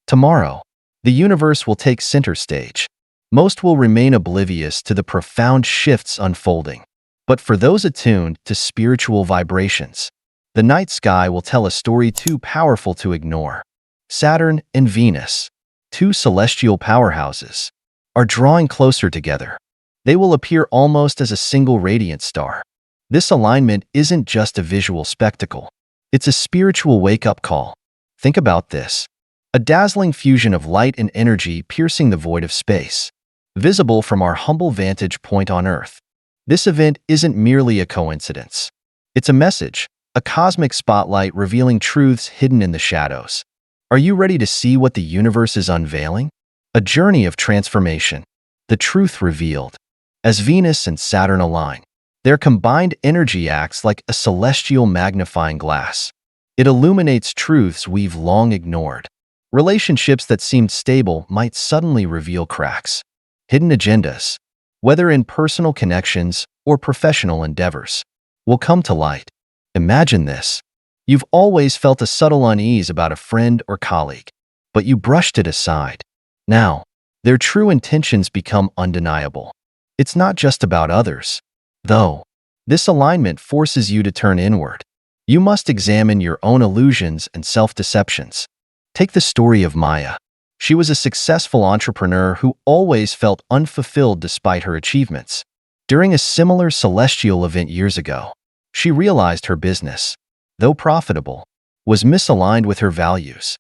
Tomorrow, the universe will take center stage. Most will remain oblivious to the profound shifts unfolding. But for those attuned to spiritual vibrations, the night sky will tell a story too powerful to ignore. Saturn and Venus, two celestial powerhouses, are drawing closer together. They will appear almost as a single radiant star. This alignment isn't just a visual spectacle. It's a spiritual wake-up call. Think about this. A dazzling fusion of light and energy piercing the void of space, visible from our humble vantage point on Earth. This event isn't merely a coincidence. It's a message, a cosmic spotlight revealing truths hidden in the shadows. Are you ready to see what the universe is unveiling? A journey of transformation. The truth revealed. As Venus and Saturn align, their combined energy acts like a celestial magnifying glass. It illuminates truths we've long ignored. Relationships that seemed stable might suddenly reveal cracks. Hidden agendas, whether in personal connections or professional endeavors, will come to light. Imagine this. You've always felt a subtle unease about a friend or colleague, but you brushed it aside. Now, their true intentions become undeniable. It's not just about others, though. This alignment forces you to turn inward. You must examine your own illusions and self-deceptions. Take the story of Maya. She was a successful entrepreneur who always felt unfulfilled despite her achievements. During a similar celestial event years ago, she realized her business, though profitable, was misaligned with her values.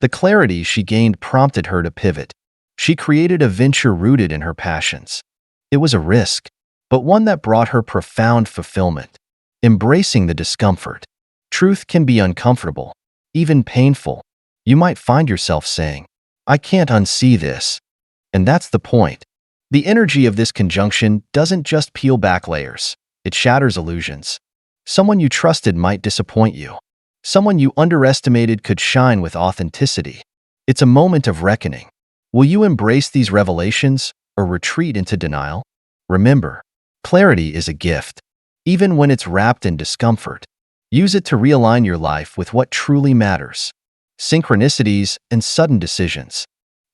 The clarity she gained prompted her to pivot. She created a venture rooted in her passions. It was a risk, but one that brought her profound fulfillment. Embracing the discomfort. Truth can be uncomfortable, even painful. You might find yourself saying, "I can't unsee this." And that's the point. The energy of this conjunction doesn't just peel back layers, it shatters illusions. Someone you trusted might disappoint you. Someone you underestimated could shine with authenticity. It's a moment of reckoning. Will you embrace these revelations or retreat into denial? Remember, clarity is a gift. Even when it's wrapped in discomfort, use it to realign your life with what truly matters. Synchronicities and sudden decisions.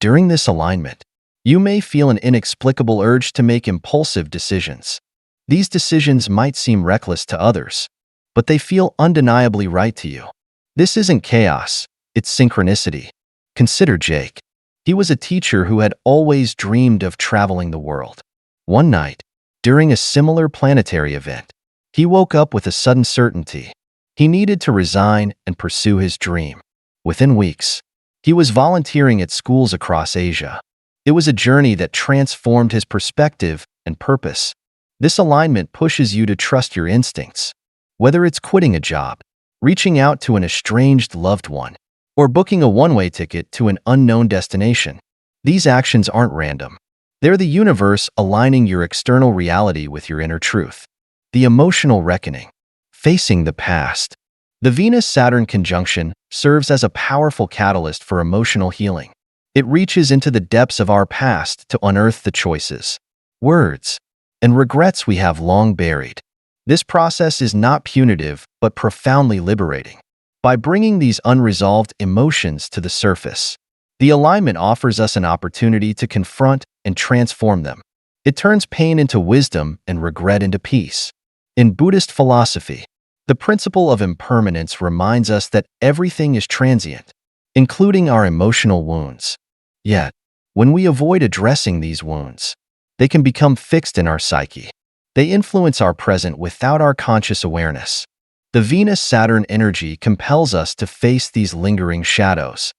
During this alignment, you may feel an inexplicable urge to make impulsive decisions. These decisions might seem reckless to others, but they feel undeniably right to you. This isn't chaos, it's synchronicity. Consider Jake. He was a teacher who had always dreamed of traveling the world. One night, during a similar planetary event, he woke up with a sudden certainty. He needed to resign and pursue his dream. Within weeks, he was volunteering at schools across Asia. It was a journey that transformed his perspective and purpose. This alignment pushes you to trust your instincts. Whether it's quitting a job, reaching out to an estranged loved one, or booking a one-way ticket to an unknown destination, these actions aren't random. They're the universe aligning your external reality with your inner truth. The emotional reckoning. Facing the past. The Venus-Saturn conjunction serves as a powerful catalyst for emotional healing. It reaches into the depths of our past to unearth the choices, words, and regrets we have long buried. This process is not punitive, but profoundly liberating. By bringing these unresolved emotions to the surface, the alignment offers us an opportunity to confront and transform them. It turns pain into wisdom and regret into peace. In Buddhist philosophy, the principle of impermanence reminds us that everything is transient, including our emotional wounds. Yet, when we avoid addressing these wounds, they can become fixed in our psyche. They influence our present without our conscious awareness. The Venus-Saturn energy compels us to face these lingering shadows,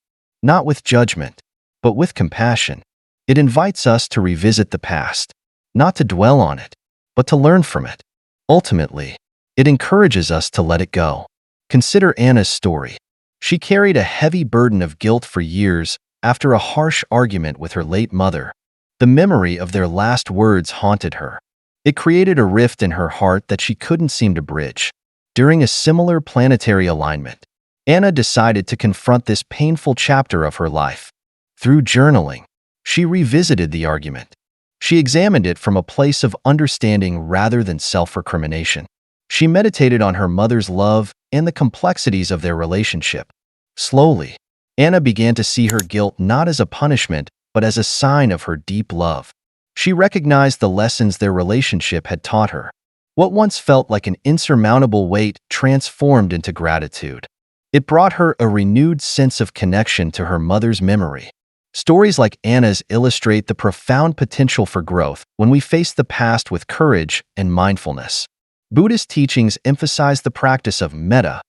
not with judgment, but with compassion. It invites us to revisit the past, not to dwell on it, but to learn from it. Ultimately, it encourages us to let it go. Consider Anna's story. She carried a heavy burden of guilt for years after a harsh argument with her late mother. The memory of their last words haunted her. It created a rift in her heart that she couldn't seem to bridge. During a similar planetary alignment, Anna decided to confront this painful chapter of her life. Through journaling, she revisited the argument. She examined it from a place of understanding rather than self-recrimination. She meditated on her mother's love and the complexities of their relationship. Slowly, Anna began to see her guilt not as a punishment, but as a sign of her deep love. She recognized the lessons their relationship had taught her. What once felt like an insurmountable weight transformed into gratitude. It brought her a renewed sense of connection to her mother's memory. Stories like Anna's illustrate the profound potential for growth when we face the past with courage and mindfulness. Buddhist teachings emphasize the practice of metta,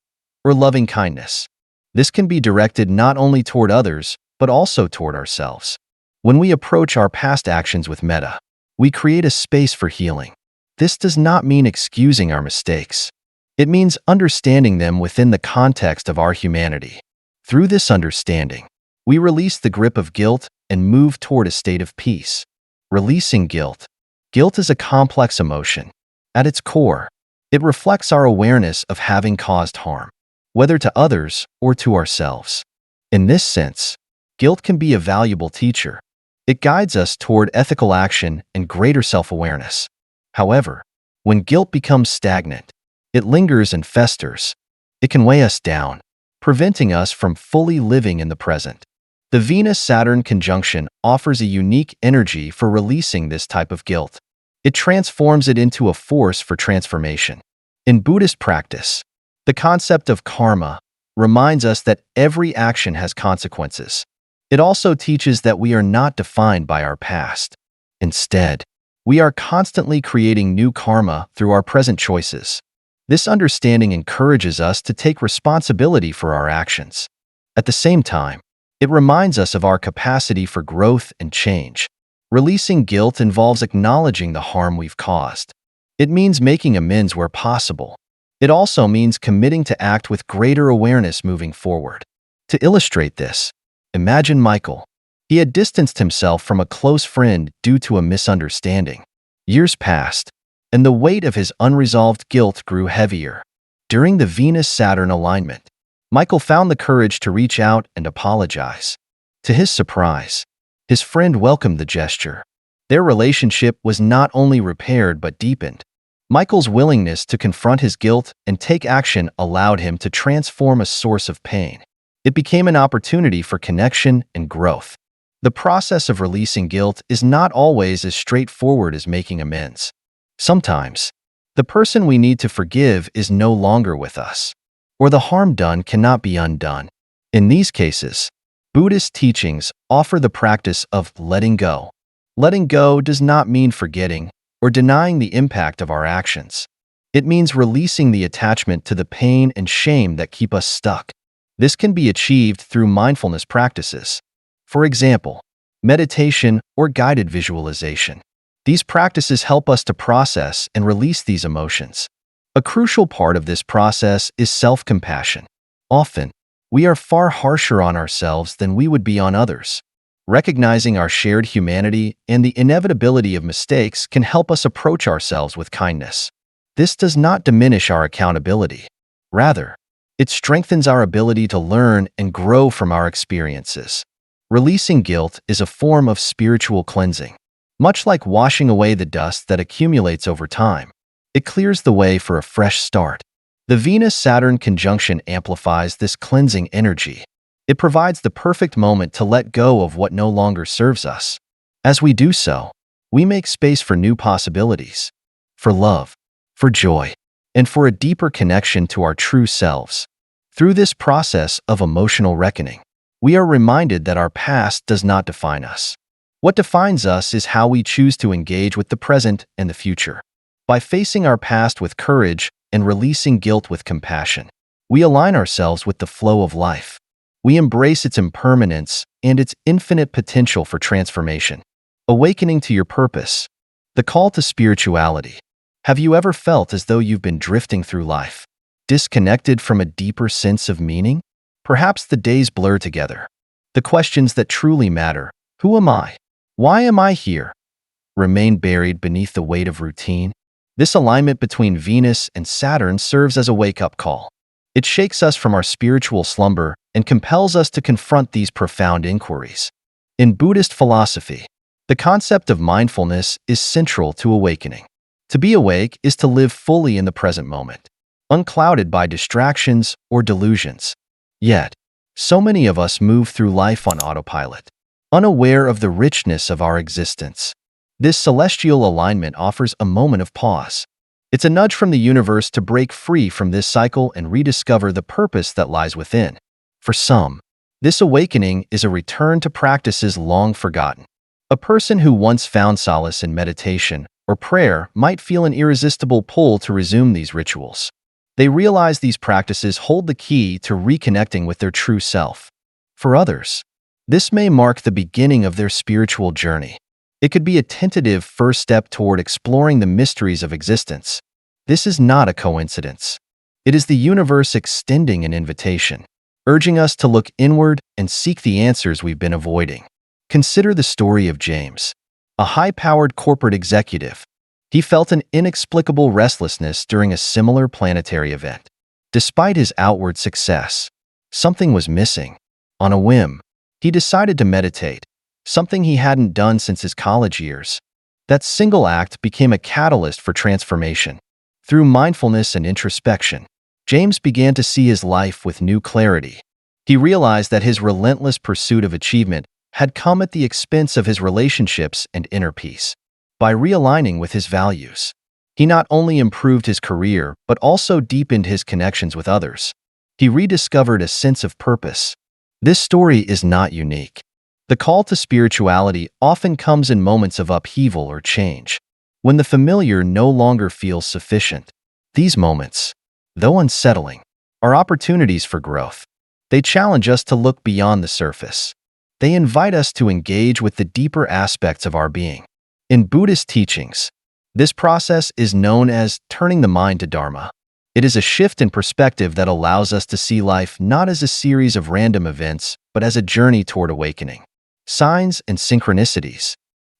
or loving kindness. This can be directed not only toward others, but also toward ourselves. When we approach our past actions with metta, we create a space for healing. This does not mean excusing our mistakes. It means understanding them within the context of our humanity. Through this understanding, we release the grip of guilt and move toward a state of peace. Releasing guilt. Guilt is a complex emotion. At its core, it reflects our awareness of having caused harm, whether to others or to ourselves. In this sense, guilt can be a valuable teacher. It guides us toward ethical action and greater self-awareness. However, when guilt becomes stagnant, it lingers and festers. It can weigh us down, preventing us from fully living in the present. The Venus-Saturn conjunction offers a unique energy for releasing this type of guilt. It transforms it into a force for transformation. In Buddhist practice, the concept of karma reminds us that every action has consequences. It also teaches that we are not defined by our past. Instead, we are constantly creating new karma through our present choices. This understanding encourages us to take responsibility for our actions. At the same time, it reminds us of our capacity for growth and change. Releasing guilt involves acknowledging the harm we've caused. It means making amends where possible. It also means committing to act with greater awareness moving forward. To illustrate this, imagine Michael. He had distanced himself from a close friend due to a misunderstanding. Years passed, and the weight of his unresolved guilt grew heavier. During the Venus-Saturn alignment, Michael found the courage to reach out and apologize. To his surprise, his friend welcomed the gesture. Their relationship was not only repaired but deepened. Michael's willingness to confront his guilt and take action allowed him to transform a source of pain. It became an opportunity for connection and growth. The process of releasing guilt is not always as straightforward as making amends. Sometimes, the person we need to forgive is no longer with us, or the harm done cannot be undone. In these cases, Buddhist teachings offer the practice of letting go. Letting go does not mean forgetting or denying the impact of our actions. It means releasing the attachment to the pain and shame that keep us stuck. This can be achieved through mindfulness practices. For example, meditation or guided visualization. These practices help us to process and release these emotions. A crucial part of this process is self-compassion. Often, we are far harsher on ourselves than we would be on others. Recognizing our shared humanity and the inevitability of mistakes can help us approach ourselves with kindness. This does not diminish our accountability. Rather, it strengthens our ability to learn and grow from our experiences. Releasing guilt is a form of spiritual cleansing. Much like washing away the dust that accumulates over time, it clears the way for a fresh start. The Venus-Saturn conjunction amplifies this cleansing energy. It provides the perfect moment to let go of what no longer serves us. As we do so, we make space for new possibilities, for love, for joy, and for a deeper connection to our true selves. Through this process of emotional reckoning, we are reminded that our past does not define us. What defines us is how we choose to engage with the present and the future. By facing our past with courage and releasing guilt with compassion, we align ourselves with the flow of life. We embrace its impermanence and its infinite potential for transformation. Awakening to your purpose. The call to spirituality. Have you ever felt as though you've been drifting through life, disconnected from a deeper sense of meaning? Perhaps the days blur together. The questions that truly matter, who am I? Why am I here? Remain buried beneath the weight of routine. This alignment between Venus and Saturn serves as a wake-up call. It shakes us from our spiritual slumber and compels us to confront these profound inquiries. In Buddhist philosophy, the concept of mindfulness is central to awakening. To be awake is to live fully in the present moment, unclouded by distractions or delusions. Yet, So many of us move through life on autopilot, unaware of the richness of our existence. This celestial alignment offers a moment of pause. It's a nudge from the universe to break free from this cycle and rediscover the purpose that lies within. For some, this awakening is a return to practices long forgotten. A person who once found solace in meditation or prayer might feel an irresistible pull to resume these rituals. They realize these practices hold the key to reconnecting with their true self. For others, this may mark the beginning of their spiritual journey. It could be a tentative first step toward exploring the mysteries of existence. This is not a coincidence. It is the universe extending an invitation, urging us to look inward and seek the answers we've been avoiding. Consider the story of James, a high-powered corporate executive. He felt an inexplicable restlessness during a similar planetary event. Despite his outward success, something was missing. On a whim, he decided to meditate, something he hadn't done since his college years. That single act became a catalyst for transformation. Through mindfulness and introspection, James began to see his life with new clarity. He realized that his relentless pursuit of achievement had come at the expense of his relationships and inner peace. By realigning with his values, he not only improved his career but also deepened his connections with others. He rediscovered a sense of purpose. This story is not unique. The call to spirituality often comes in moments of upheaval or change, when the familiar no longer feels sufficient. These moments, though unsettling, are opportunities for growth. They challenge us to look beyond the surface. They invite us to engage with the deeper aspects of our being. In Buddhist teachings, this process is known as turning the mind to Dharma. It is a shift in perspective that allows us to see life not as a series of random events, but as a journey toward awakening. Signs and synchronicities.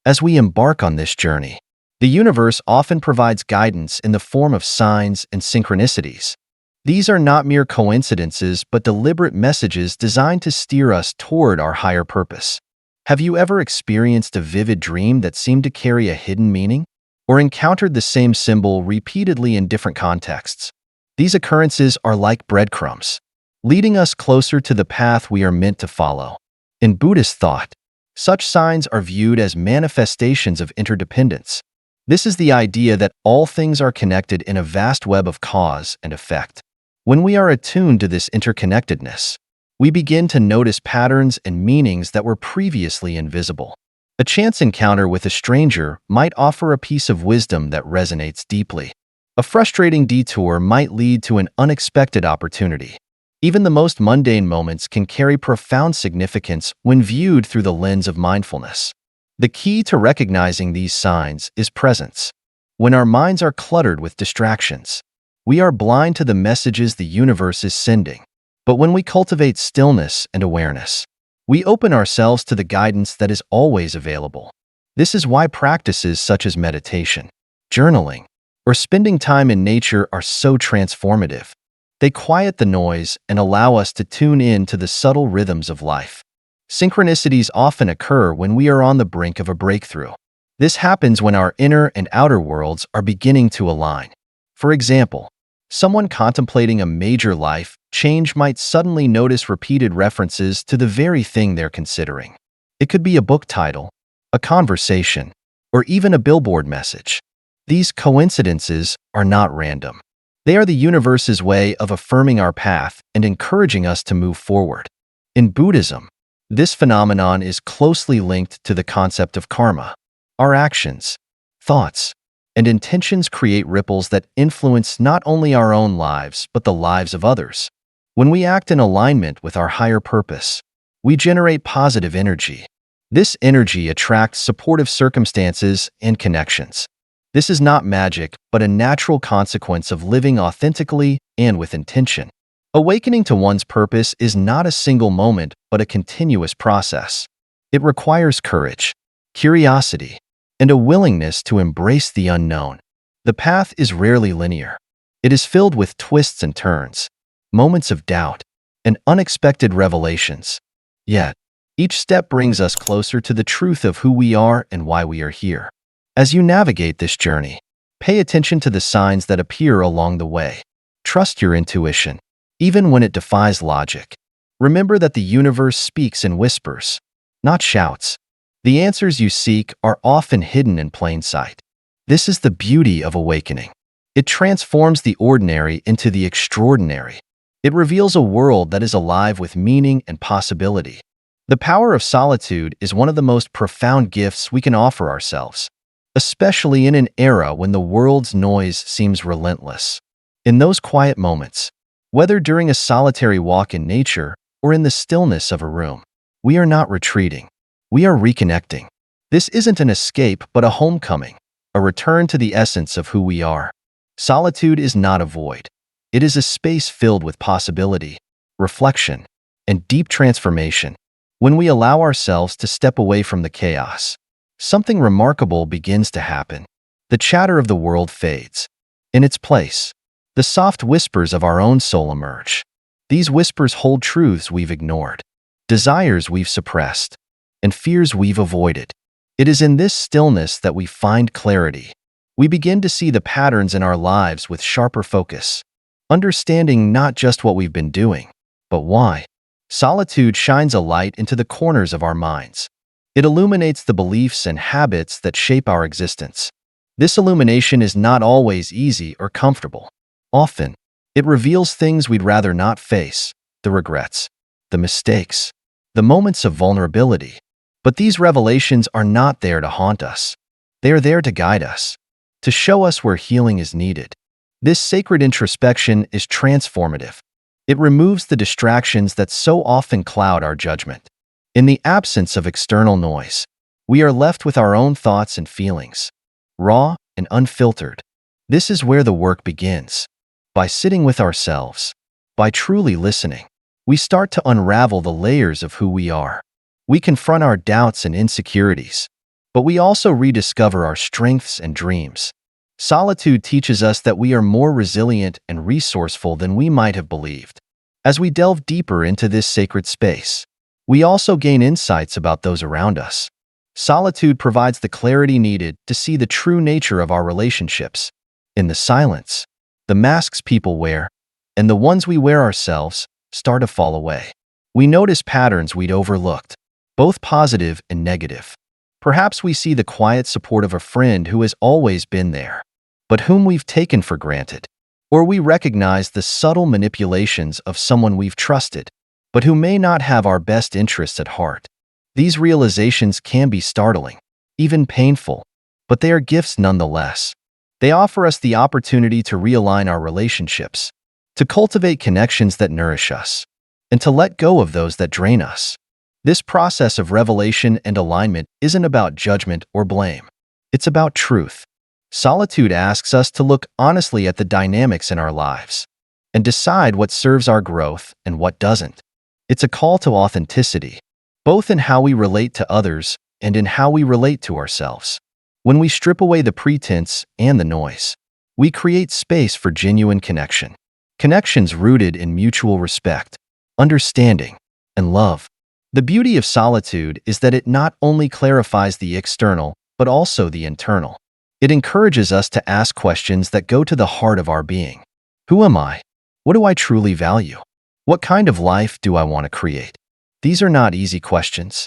As we embark on this journey, the universe often provides guidance in the form of signs and synchronicities. These are not mere coincidences, but deliberate messages designed to steer us toward our higher purpose. Have you ever experienced a vivid dream that seemed to carry a hidden meaning? Or encountered the same symbol repeatedly in different contexts? These occurrences are like breadcrumbs, leading us closer to the path we are meant to follow. In Buddhist thought, such signs are viewed as manifestations of interdependence. This is the idea that all things are connected in a vast web of cause and effect. When we are attuned to this interconnectedness, we begin to notice patterns and meanings that were previously invisible. A chance encounter with a stranger might offer a piece of wisdom that resonates deeply. A frustrating detour might lead to an unexpected opportunity. Even the most mundane moments can carry profound significance when viewed through the lens of mindfulness. The key to recognizing these signs is presence. When our minds are cluttered with distractions, we are blind to the messages the universe is sending. But when we cultivate stillness and awareness, we open ourselves to the guidance that is always available. This is why practices such as meditation, journaling, or spending time in nature are so transformative. They quiet the noise and allow us to tune in to the subtle rhythms of life. Synchronicities often occur when we are on the brink of a breakthrough. This happens when our inner and outer worlds are beginning to align. For example, someone contemplating a major life change might suddenly notice repeated references to the very thing they're considering. It could be a book title, a conversation, or even a billboard message. These coincidences are not random. They are the universe's way of affirming our path and encouraging us to move forward. In Buddhism, this phenomenon is closely linked to the concept of karma. Our actions, thoughts, and intentions create ripples that influence not only our own lives, but the lives of others. When we act in alignment with our higher purpose, we generate positive energy. This energy attracts supportive circumstances and connections. This is not magic, but a natural consequence of living authentically and with intention. Awakening to one's purpose is not a single moment, but a continuous process. It requires courage, curiosity, and a willingness to embrace the unknown. The path is rarely linear. It is filled with twists and turns, moments of doubt, and unexpected revelations. Yet, each step brings us closer to the truth of who we are and why we are here. As you navigate this journey, pay attention to the signs that appear along the way. Trust your intuition, even when it defies logic. Remember that the universe speaks in whispers, not shouts. The answers you seek are often hidden in plain sight. This is the beauty of awakening. It transforms the ordinary into the extraordinary. It reveals a world that is alive with meaning and possibility. The power of solitude is one of the most profound gifts we can offer ourselves, especially in an era when the world's noise seems relentless. In those quiet moments, whether during a solitary walk in nature or in the stillness of a room, we are not retreating. We are reconnecting. This isn't an escape but a homecoming, a return to the essence of who we are. Solitude is not a void. It is a space filled with possibility, reflection, and deep transformation. When we allow ourselves to step away from the chaos, something remarkable begins to happen. The chatter of the world fades. In its place, the soft whispers of our own soul emerge. These whispers hold truths we've ignored, desires we've suppressed, and fears we've avoided. It is in this stillness that we find clarity. We begin to see the patterns in our lives with sharper focus, understanding not just what we've been doing, but why. Solitude shines a light into the corners of our minds. It illuminates the beliefs and habits that shape our existence. This illumination is not always easy or comfortable. Often, it reveals things we'd rather not face, the regrets, the mistakes, the moments of vulnerability. But these revelations are not there to haunt us. They are there to guide us, to show us where healing is needed. This sacred introspection is transformative. It removes the distractions that so often cloud our judgment. In the absence of external noise, we are left with our own thoughts and feelings, raw and unfiltered. This is where the work begins. By sitting with ourselves, by truly listening, we start to unravel the layers of who we are. We confront our doubts and insecurities, but we also rediscover our strengths and dreams. Solitude teaches us that we are more resilient and resourceful than we might have believed. As we delve deeper into this sacred space, we also gain insights about those around us. Solitude provides the clarity needed to see the true nature of our relationships. In the silence, the masks people wear, and the ones we wear ourselves, start to fall away. We notice patterns we'd overlooked, both positive and negative. Perhaps we see the quiet support of a friend who has always been there, but whom we've taken for granted. Or we recognize the subtle manipulations of someone we've trusted, but who may not have our best interests at heart. These realizations can be startling, even painful, but they are gifts nonetheless. They offer us the opportunity to realign our relationships, to cultivate connections that nourish us, and to let go of those that drain us. This process of revelation and alignment isn't about judgment or blame. It's about truth. Solitude asks us to look honestly at the dynamics in our lives and decide what serves our growth and what doesn't. It's a call to authenticity, both in how we relate to others and in how we relate to ourselves. When we strip away the pretense and the noise, we create space for genuine connection. Connections rooted in mutual respect, understanding, and love. The beauty of solitude is that it not only clarifies the external, but also the internal. It encourages us to ask questions that go to the heart of our being. Who am I? What do I truly value? What kind of life do I want to create? These are not easy questions,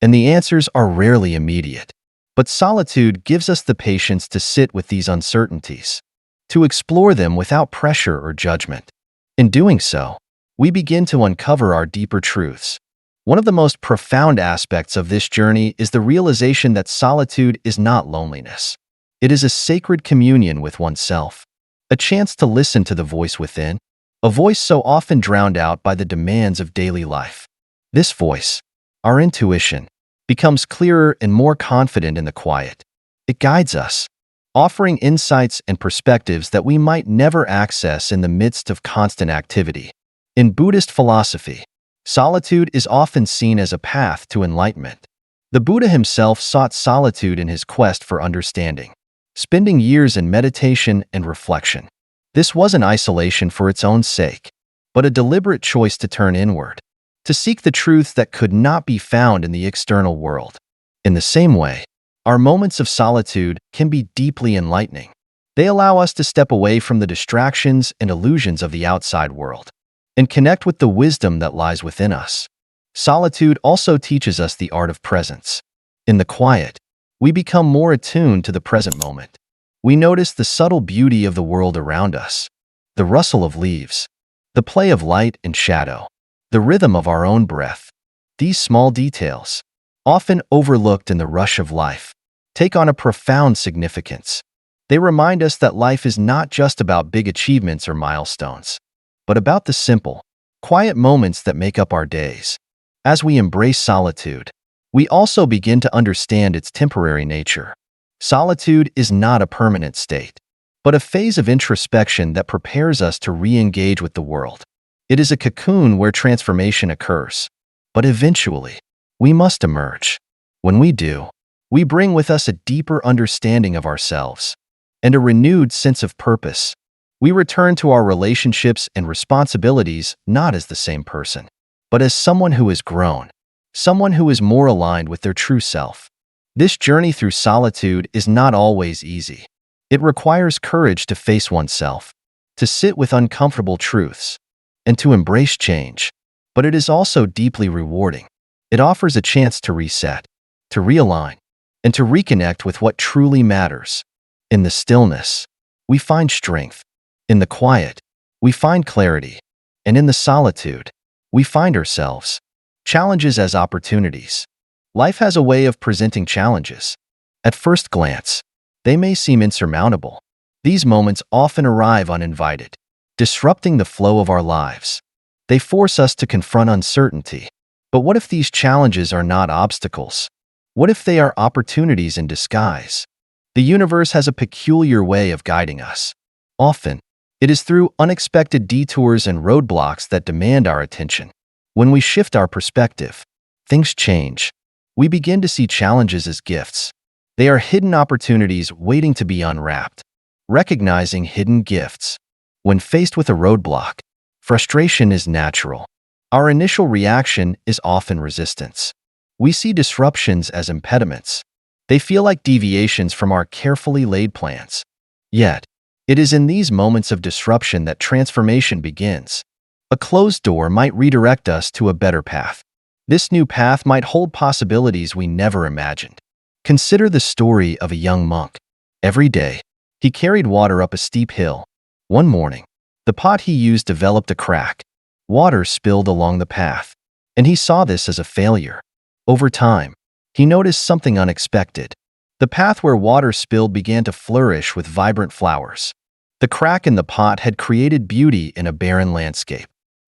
and the answers are rarely immediate. But solitude gives us the patience to sit with these uncertainties, to explore them without pressure or judgment. In doing so, we begin to uncover our deeper truths. One of the most profound aspects of this journey is the realization that solitude is not loneliness. It is a sacred communion with oneself, a chance to listen to the voice within, a voice so often drowned out by the demands of daily life. This voice, our intuition, becomes clearer and more confident in the quiet. It guides us, offering insights and perspectives that we might never access in the midst of constant activity. In Buddhist philosophy, solitude is often seen as a path to enlightenment. The Buddha himself sought solitude in his quest for understanding, spending years in meditation and reflection. This wasn't isolation for its own sake, but a deliberate choice to turn inward, to seek the truths that could not be found in the external world. In the same way, our moments of solitude can be deeply enlightening. They allow us to step away from the distractions and illusions of the outside world and connect with the wisdom that lies within us. Solitude also teaches us the art of presence. In the quiet, we become more attuned to the present moment. We notice the subtle beauty of the world around us, the rustle of leaves, the play of light and shadow, the rhythm of our own breath. These small details, often overlooked in the rush of life, take on a profound significance. They remind us that life is not just about big achievements or milestones, but about the simple, quiet moments that make up our days. As we embrace solitude, we also begin to understand its temporary nature. Solitude is not a permanent state, but a phase of introspection that prepares us to re-engage with the world. It is a cocoon where transformation occurs, but eventually, we must emerge. When we do, we bring with us a deeper understanding of ourselves and a renewed sense of purpose. We return to our relationships and responsibilities not as the same person, but as someone who has grown, someone who is more aligned with their true self. This journey through solitude is not always easy. It requires courage to face oneself, to sit with uncomfortable truths, and to embrace change. But it is also deeply rewarding. It offers a chance to reset, to realign, and to reconnect with what truly matters. In the stillness, we find strength. In the quiet, we find clarity. And in the solitude, we find ourselves. Challenges as opportunities. Life has a way of presenting challenges. At first glance, they may seem insurmountable. These moments often arrive uninvited, disrupting the flow of our lives. They force us to confront uncertainty. But what if these challenges are not obstacles? What if they are opportunities in disguise? The universe has a peculiar way of guiding us. Often, it is through unexpected detours and roadblocks that demand our attention. When we shift our perspective, things change. We begin to see challenges as gifts. They are hidden opportunities waiting to be unwrapped. Recognizing hidden gifts. When faced with a roadblock, frustration is natural. Our initial reaction is often resistance. We see disruptions as impediments. They feel like deviations from our carefully laid plans. Yet, it is in these moments of disruption that transformation begins. A closed door might redirect us to a better path. This new path might hold possibilities we never imagined. Consider the story of a young monk. Every day, he carried water up a steep hill. One morning, the pot he used developed a crack. Water spilled along the path, and he saw this as a failure. Over time, he noticed something unexpected. The path where water spilled began to flourish with vibrant flowers. The crack in the pot had created beauty in a barren landscape.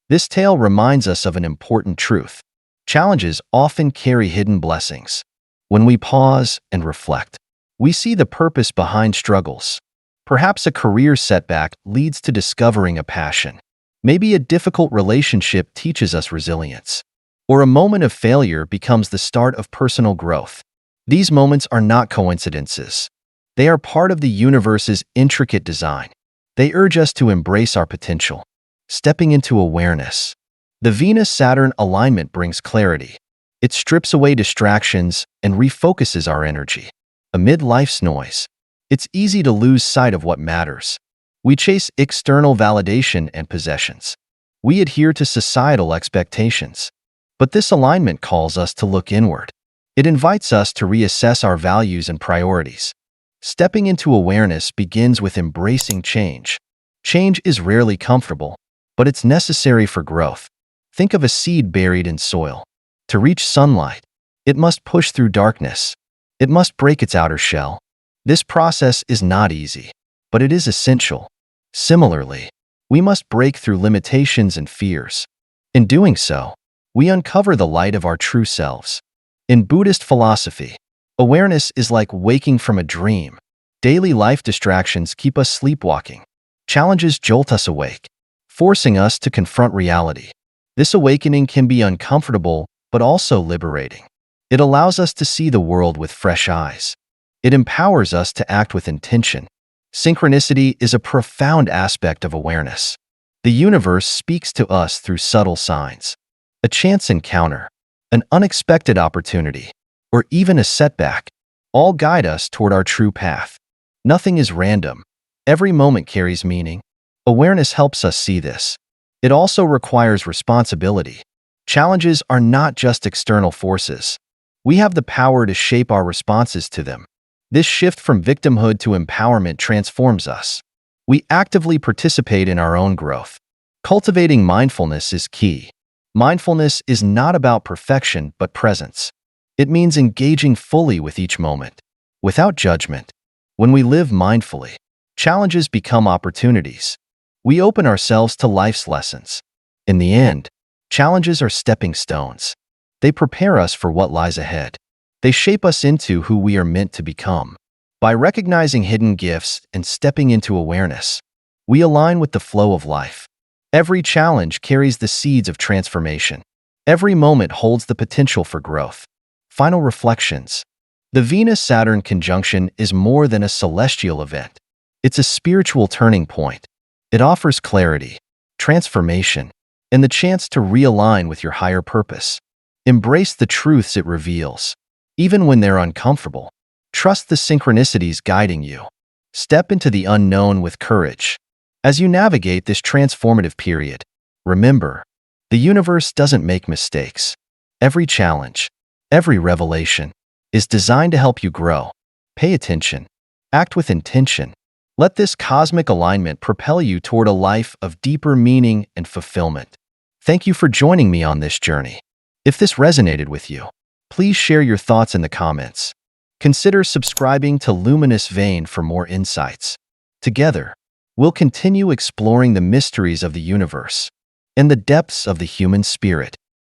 This tale reminds us of an important truth. Challenges often carry hidden blessings. When we pause and reflect, we see the purpose behind struggles. Perhaps a career setback leads to discovering a passion. Maybe a difficult relationship teaches us resilience. Or a moment of failure becomes the start of personal growth. These moments are not coincidences. They are part of the universe's intricate design. They urge us to embrace our potential, stepping into awareness. The Venus-Saturn alignment brings clarity. It strips away distractions and refocuses our energy. Amid life's noise, it's easy to lose sight of what matters. We chase external validation and possessions. We adhere to societal expectations. But this alignment calls us to look inward. It invites us to reassess our values and priorities. Stepping into awareness begins with embracing change. Change is rarely comfortable, but it's necessary for growth. Think of a seed buried in soil. To reach sunlight, it must push through darkness. It must break its outer shell. This process is not easy, but it is essential. Similarly, we must break through limitations and fears. In doing so, we uncover the light of our true selves. In Buddhist philosophy, awareness is like waking from a dream. Daily life distractions keep us sleepwalking. Challenges jolt us awake, forcing us to confront reality. This awakening can be uncomfortable, but also liberating. It allows us to see the world with fresh eyes. It empowers us to act with intention. Synchronicity is a profound aspect of awareness. The universe speaks to us through subtle signs. A chance encounter, an unexpected opportunity, or even a setback, all guide us toward our true path. Nothing is random. Every moment carries meaning. Awareness helps us see this. It also requires responsibility. Challenges are not just external forces. We have the power to shape our responses to them. This shift from victimhood to empowerment transforms us. We actively participate in our own growth. Cultivating mindfulness is key. Mindfulness is not about perfection but presence. It means engaging fully with each moment, without judgment. When we live mindfully, challenges become opportunities. We open ourselves to life's lessons. In the end, challenges are stepping stones. They prepare us for what lies ahead. They shape us into who we are meant to become. By recognizing hidden gifts and stepping into awareness, we align with the flow of life. Every challenge carries the seeds of transformation. Every moment holds the potential for growth. Final reflections. The Venus-Saturn conjunction is more than a celestial event. It's a spiritual turning point. It offers clarity, transformation, and the chance to realign with your higher purpose. Embrace the truths it reveals. Even when they're uncomfortable, trust the synchronicities guiding you. Step into the unknown with courage. As you navigate this transformative period, remember, the universe doesn't make mistakes. Every challenge, every revelation, is designed to help you grow. Pay attention. Act with intention. Let this cosmic alignment propel you toward a life of deeper meaning and fulfillment. Thank you for joining me on this journey. If this resonated with you, please share your thoughts in the comments. Consider subscribing to Luminous Vein for more insights. Together, we'll continue exploring the mysteries of the universe and the depths of the human spirit.